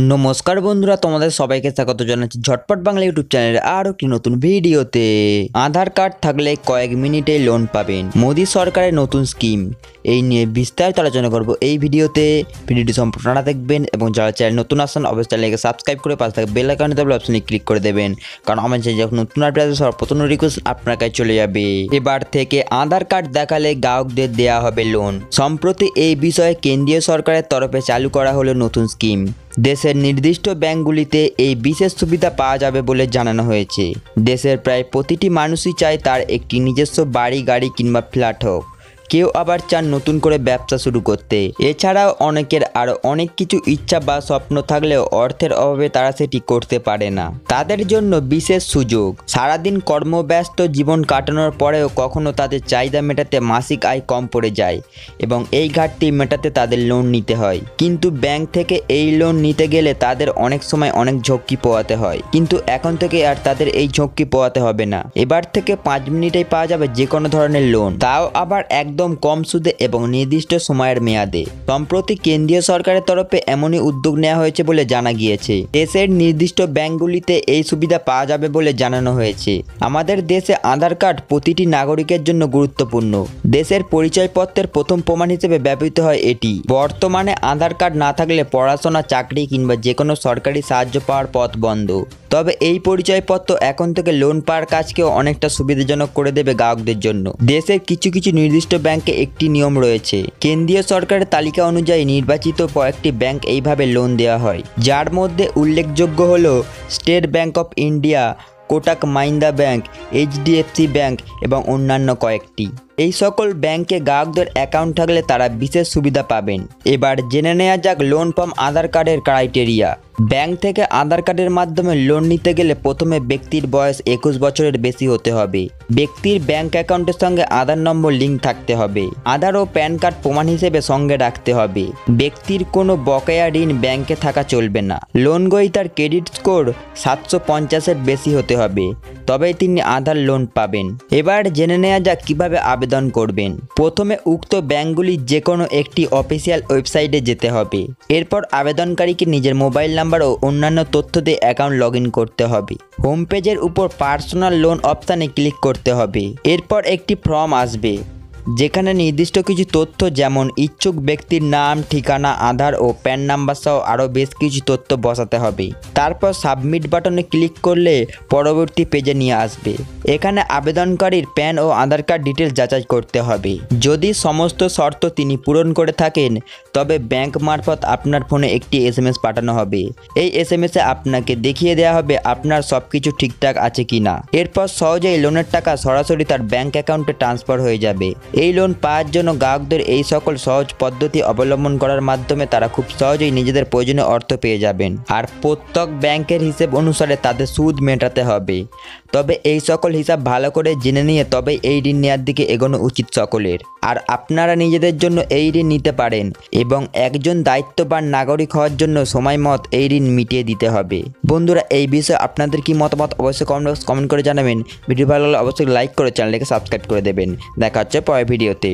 নমস্কার বন্ধুরা, তোমাদের সবাইকে স্বাগত জানাচ্ছি ঝটপট বাংলা ইউটিউব চ্যানেলে আরও একটি নতুন ভিডিওতে। আধার কার্ড থাকলে কয়েক মিনিটে লোন পাবেন, মোদী সরকারের নতুন স্কিম। এই নিয়ে বিস্তারিত আলোচনা করব এই ভিডিওতে। ভিডিওটি সম্পূর্ণ দেখবেন এবং যারা চ্যানেল নতুন আসেন অবশ্যই চ্যানেলকে সাবস্ক্রাইব করে পাশে থাকা বেল আইকনে দেওয়া অপশনে ক্লিক করে দেবেন, কারণ আমার চ্যানেলে যখন নতুন আপডেট আসবে সর্বপ্রথম রিকোয়েস্ট আপনার কাছে চলে যাবে। এবার থেকে আধার কার্ড দেখালে গ্রাহকদের দেওয়া হবে লোন। সম্প্রতি এই বিষয়ে কেন্দ্রীয় সরকারের তরফে চালু করা হলো নতুন স্কিম। দেশের নির্দিষ্ট ব্যাংকগুলিতে এই বিশেষ সুবিধা পাওয়া যাবে বলে জানানো হয়েছে। দেশের প্রায় প্রতিটি মানুষই চায় তার একটি নিজস্ব বাড়ি, গাড়ি কিংবা ফ্ল্যাট হোক। কেউ আবার চান নতুন করে ব্যবসা শুরু করতে। এছাড়াও অনেকের আরও অনেক কিছু ইচ্ছা বা স্বপ্ন থাকলেও অর্থের অভাবে তারা সেটি করতে পারে না। তাদের জন্য বিশেষ সুযোগ। সারাদিন কর্মব্যস্ত জীবন কাটানোর পরেও কখনো তাদের চাহিদা মেটাতে মাসিক আয় কম পড়ে যায় এবং এই ঘাটতি মেটাতে তাদের লোন নিতে হয়। কিন্তু ব্যাংক থেকে এই লোন নিতে গেলে তাদের অনেক সময় অনেক ঝক্কি পোহাতে হয়, কিন্তু এখন থেকে আর তাদের এই ঝক্কি পোহাতে হবে না। এবার থেকে 5 মিনিটেই পাওয়া যাবে যে কোনো ধরনের লোন, তাও আবার একদম কম সুদে এবং নির্দিষ্ট সময়ের মেয়াদে। সম্প্রতি কেন্দ্রীয় সরকারের তরফে এমনই উদ্যোগ নেওয়া হয়েছে বলে জানা গিয়েছে। দেশের নির্দিষ্ট ব্যাংকগুলিতে এই সুবিধা পাওয়া যাবে বলে জানানো হয়েছে। আমাদের দেশে আধার কার্ড প্রতিটি নাগরিকের জন্য গুরুত্বপূর্ণ। দেশের পরিচয়পত্রের প্রথম প্রমাণ হিসেবে ব্যবহৃত হয় এটি। বর্তমানে আধার কার্ড না থাকলে পড়াশোনা, চাকরি কিংবা যে কোনো সরকারি সাহায্য পাওয়ার পথ বন্ধ। তবে এই পরিচয়পত্র এখন থেকে লোন পাওয়ার কাজকেও অনেকটা সুবিধাজনক করে দেবে গ্রাহকদের জন্য। দেশের কিছু কিছু নির্দিষ্ট ব্যাংকে একটি নিয়ম রয়েছে। কেন্দ্রীয় সরকারের তালিকা অনুযায়ী নির্বাচিত কয়েকটি ব্যাংক এইভাবে লোন দেওয়া হয়, যার মধ্যে উল্লেখযোগ্য হলো state bank of India, Kotak Mahindra bank, HDFC bank এবং অন্যান্য কয়েকটি। এই সকল ব্যাংকে গ্রাহকদের অ্যাকাউন্ট থাকলে তারা বিশেষ সুবিধা পাবেন। এবার জেনে নেওয়া যাক লোন পাম আধার কার্ডের ক্রাইটেরিয়া। ব্যাংক থেকে আধার কার্ডের মাধ্যমে লোন নিতে গেলে প্রথমে ব্যক্তির বয়স 21 বছরের বেশি হতে হবে। ব্যক্তির ব্যাংক অ্যাকাউন্টের সঙ্গে আধার নম্বর লিঙ্ক থাকতে হবে। আধার ও প্যান কার্ড প্রমাণ হিসেবে সঙ্গে রাখতে হবে। ব্যক্তির কোনো বকেয়া ঋণ ব্যাংকে থাকা চলবে না। লোন গ্রহীতার ক্রেডিট স্কোর 750-এর বেশি হতে হবে, তবেই তিনি আধার লোন পাবেন। এবার জেনে নেওয়া যাক কিভাবে আবেদন করবেন। প্রথমে উক্ত ব্যাংকগুলির যে কোনো একটি অফিসিয়াল ওয়েবসাইটে যেতে হবে। এরপর আবেদনকারীকে নিজের মোবাইল নাম্বার ও অন্যান্য তথ্য দিয়ে অ্যাকাউন্ট লগ ইন করতে হবে। হোম পেজের উপর পার্সোনাল লোন অপশানে ক্লিক করতে হবে। এরপর একটি ফর্ম আসবে, যেখানে নির্দিষ্ট কিছু তথ্য যেমন ইচ্ছুক ব্যক্তির নাম, ঠিকানা, আধার ও প্যান নাম্বার সহ আরও বেশ কিছু তথ্য বসাতে হবে। তারপর সাবমিট বাটনে ক্লিক করলে পরবর্তী পেজে নিয়ে আসবে। এখানে আবেদনকারীর প্যান ও আধার কার্ড ডিটেলস যাচাই করতে হবে। যদি সমস্ত শর্ত তিনি পূরণ করে থাকেন তবে ব্যাংক মারফত আপনার ফোনে একটি SMS পাঠানো হবে। এই SMS-এ আপনাকে দেখিয়ে দেওয়া হবে আপনার সব কিছু ঠিকঠাক আছে কিনা। এরপর সহজেই লোনের টাকা সরাসরি তার ব্যাংক অ্যাকাউন্টে ট্রান্সফার হয়ে যাবে। এই লোন পাওয়ার জন্য গ্রাহকদের এই সকল সহজ পদ্ধতি অবলম্বন করার মাধ্যমে তারা খুব সহজেই নিজেদের প্রয়োজনীয় অর্থ পেয়ে যাবেন। আর প্রত্যেক ব্যাংকের হিসেব অনুসারে তাদের সুদ মেটাতে হবে। তবে এই সকল হিসাব ভালো করে জেনে নিয়ে তবেই এই ঋণ নেওয়ার দিকে এগোনো উচিত সকলের। আর আপনারা নিজেদের জন্য এই ঋণ নিতে পারেন এবং একজন দায়িত্ববান নাগরিক হওয়ার জন্য সময় মত এই ঋণ মিটিয়ে দিতে হবে। বন্ধুরা, এই বিষয়ে আপনাদের কি মতামত অবশ্যই কমেন্ট করে জানাবেন। ভিডিও ভালো লাগলে অবশ্যই লাইক করে চ্যানেলটাকে সাবস্ক্রাইব করে দেবেন। দেখা হচ্ছে পরের ভিডিওতে।